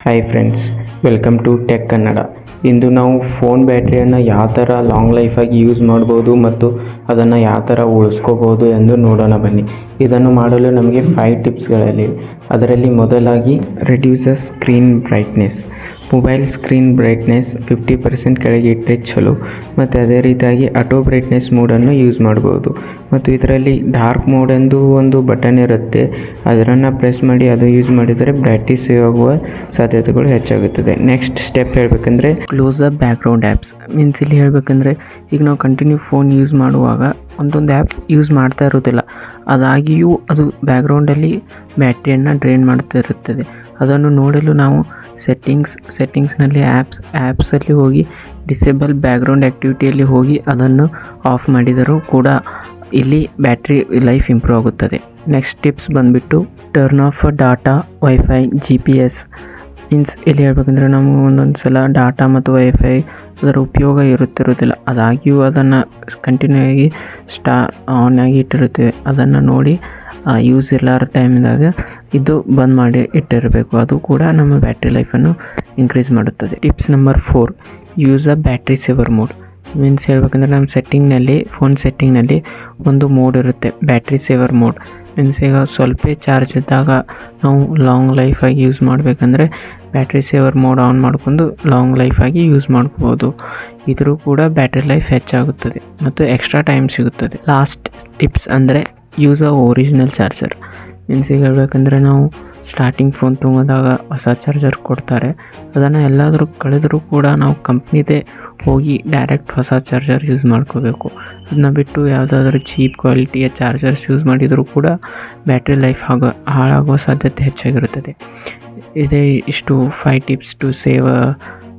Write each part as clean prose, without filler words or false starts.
Hi friends, welcome to tech Kannada. ಇಂದು ನಾವು phone ಬ್ಯಾಟ್ರಿಯನ್ನು ಯಾವ ಥರ ಲಾಂಗ್ ಲೈಫಾಗಿ ಯೂಸ್ ಮಾಡ್ಬೋದು ಮತ್ತು ಅದನ್ನು ಯಾವ ಥರ ಉಳಿಸ್ಕೋಬೋದು ಎಂದು ನೋಡೋಣ ಬನ್ನಿ. ಇದನ್ನು ಮಾಡಲು ನಮಗೆ 5 ಟಿಪ್ಸ್ಗಳಲ್ಲಿ, ಅದರಲ್ಲಿ ಮೊದಲಾಗಿ reducer screen brightness. Mobile screen brightness 50% ಕೆಳಗೆ ಇಟ್ಟರೆ ಚಲೋ. ಮತ್ತು ಅದೇ ರೀತಿಯಾಗಿ ಆಟೋ ಬ್ರೈಟ್ನೆಸ್ ಮೋಡನ್ನು ಯೂಸ್ ಮಾಡ್ಬೋದು. ಮತ್ತು ಇದರಲ್ಲಿ ಡಾರ್ಕ್ ಮೋಡ್ ಎಂದು ಒಂದು ಬಟನ್ ಇರುತ್ತೆ, ಅದನ್ನು ಪ್ರೆಸ್ ಮಾಡಿ ಅದು ಯೂಸ್ ಮಾಡಿದರೆ ಬ್ಯಾಟ್ರಿ ಸೇವ್ ಆಗುವ ಸಾಧ್ಯತೆಗಳು ಹೆಚ್ಚಾಗುತ್ತದೆ. ನೆಕ್ಸ್ಟ್ ಸ್ಟೆಪ್ ಹೇಳಬೇಕಂದ್ರೆ close up background apps. Means ಇಲ್ಲಿ ಹೇಳಬೇಕಂದ್ರೆ ಈಗ ನಾವು ಕಂಟಿನ್ಯೂ ಫೋನ್ ಯೂಸ್ ಮಾಡುವಾಗ ಒಂದೊಂದು ಆ್ಯಪ್ ಯೂಸ್ ಮಾಡ್ತಾ ಇರೋದಿಲ್ಲ, ಅದಾಗಿಯೂ ಅದು ಬ್ಯಾಕ್ಗ್ರೌಂಡಲ್ಲಿ ಬ್ಯಾಟ್ರಿಯನ್ನು ಡ್ರೈನ್ ಮಾಡ್ತಾ ಇರುತ್ತದೆ. ಅದನ್ನು ನೋಡಲು ನಾವು ಸೆಟ್ಟಿಂಗ್ಸ್ನಲ್ಲಿ ಆ್ಯಪ್ಸಲ್ಲಿ ಹೋಗಿ ಡಿಸೇಬಲ್ ಬ್ಯಾಕ್ಗ್ರೌಂಡ್ ಆ್ಯಕ್ಟಿವಿಟಿಯಲ್ಲಿ ಹೋಗಿ ಅದನ್ನು ಆಫ್ ಮಾಡಿದರೂ ಕೂಡ ಇಲ್ಲಿ ಬ್ಯಾಟ್ರಿ ಲೈಫ್ ಇಂಪ್ರೂವ್ ಆಗುತ್ತದೆ. ನೆಕ್ಸ್ಟ್ ಟಿಪ್ಸ್ ಬಂದುಬಿಟ್ಟು turn off data, wifi, GPS. Means ಇಲ್ಲಿ ಹೇಳ್ಬೇಕಂದ್ರೆ ನಾವು ಒಂದೊಂದು ಸಲ ಡಾಟಾ ಮತ್ತು ವೈಫೈ ಅದರ ಉಪಯೋಗ ಇರುತ್ತಿರೋದಿಲ್ಲ, ಅದಾಗಿಯೂ ಅದನ್ನು ಕಂಟಿನ್ಯೂ ಆಗಿ ಆನ್ ಆಗಿ ಇಟ್ಟಿರುತ್ತೇವೆ. ಅದನ್ನು ನೋಡಿ ಯೂಸ್ ಇರಲಾರ ಟೈಮ್ದಾಗ ಇದು ಬಂದ್ ಮಾಡಿ ಇಟ್ಟಿರಬೇಕು. ಅದು ಕೂಡ ನಮ್ಮ ಬ್ಯಾಟ್ರಿ ಲೈಫನ್ನು ಇನ್ಕ್ರೀಸ್ ಮಾಡುತ್ತದೆ. Tips number 4, use a battery saver mode. Means ಹೇಳ್ಬೇಕಂದ್ರೆ ನಮ್ಮ ಫೋನ್ ಸೆಟ್ಟಿಂಗ್ನಲ್ಲಿ ಒಂದು ಮೋಡ್ ಇರುತ್ತೆ, ಬ್ಯಾಟ್ರಿ ಸೇವರ್ ಮೋಡ್. ಮೀನ್ಸ್ ಈಗ ಸ್ವಲ್ಪ ಚಾರ್ಜ್ ಇದ್ದಾಗ ನಾವು ಲಾಂಗ್ ಲೈಫಾಗಿ ಯೂಸ್ ಮಾಡಬೇಕಂದ್ರೆ ಬ್ಯಾಟ್ರಿ ಸೇವರ್ ಮೋಡ್ ಆನ್ ಮಾಡ್ಕೊಂಡು ಲಾಂಗ್ ಲೈಫಾಗಿ ಯೂಸ್ ಮಾಡ್ಕೋಬೋದು. ಇದ್ರೂ ಕೂಡ ಬ್ಯಾಟ್ರಿ ಲೈಫ್ ಹೆಚ್ಚಾಗುತ್ತದೆ ಮತ್ತು ಎಕ್ಸ್ಟ್ರಾ ಟೈಮ್ ಸಿಗುತ್ತದೆ. ಲಾಸ್ಟ್ ಟಿಪ್ಸ್ ಅಂದರೆ use a original charger. Means ಈಗ ಹೇಳ್ಬೇಕಂದ್ರೆ ನಾವು ಸ್ಟಾರ್ಟಿಂಗ್ ಫೋನ್ ತೊಗೊಂಡಾಗ ಹೊಸ ಚಾರ್ಜರ್ ಕೊಡ್ತಾರೆ, ಅದನ್ನು ಎಲ್ಲಾದರೂ ಕಳೆದರೂ ಕೂಡ ನಾವು ಕಂಪ್ನಿದೇ ಹೋಗಿ ಡೈರೆಕ್ಟ್ ಹೊಸ ಚಾರ್ಜರ್ ಯೂಸ್ ಮಾಡ್ಕೋಬೇಕು. ಅದನ್ನ ಬಿಟ್ಟು ಯಾವುದಾದ್ರೂ ಚೀಪ್ ಕ್ವಾಲಿಟಿಯ ಚಾರ್ಜರ್ಸ್ ಯೂಸ್ ಮಾಡಿದರೂ ಕೂಡ ಬ್ಯಾಟ್ರಿ ಲೈಫ್ ಹಾಳಾಗುವ ಸಾಧ್ಯತೆ ಹೆಚ್ಚಾಗಿರುತ್ತದೆ. ಇಷ್ಟು 5 tips to save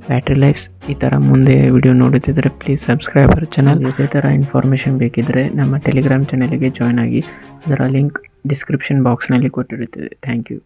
battery lifes. ಈ ಥರ ಮುಂದೆ ವಿಡಿಯೋ ನೋಡುತ್ತಿದ್ದರೆ ಪ್ಲೀಸ್ ಸಬ್ಸ್ಕ್ರೈಬ್ ಅವರ್ ಚಾನಲ್. ಇದೇ ಥರ ಇನ್ಫಾರ್ಮೇಷನ್ ಬೇಕಿದ್ದರೆ ನಮ್ಮ ಟೆಲಿಗ್ರಾಮ್ ಚಾನಲ್ಗೆ ಜಾಯ್ನ್ ಆಗಿ, ಅದರ ಲಿಂಕ್ ಡಿಸ್ಕ್ರಿಪ್ಷನ್ ಬಾಕ್ಸ್ನಲ್ಲಿ ಕೊಟ್ಟಿರುತ್ತದೆ. Thank you.